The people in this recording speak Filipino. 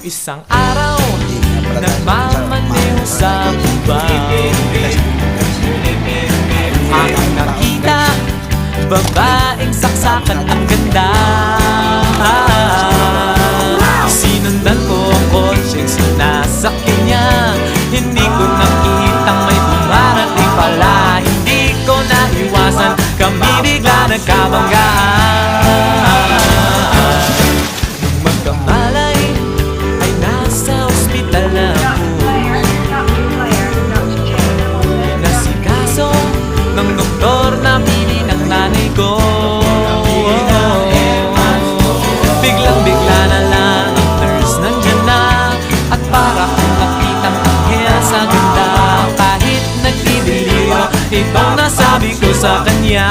Isang araw, nagmamaneho sa gubat, aking nakita, babaeng saksakan ang ganda. Sinundan ko ang kotse, sinasakyan niya. Hindi ko nakitang may dumarating pala. Hindi ko naiwasan, kami bigla nagkabanggaan. Nung magkamalay, ay nasa ospital na ako. Nasikaso ng doktor na pili ng nanay ko. Biglang-bigla na lang ang nurse nandyan na, at para kong nakitang anghel sa ganda. Kahit nagdidiliyo, itong nasabi ko sa kanya.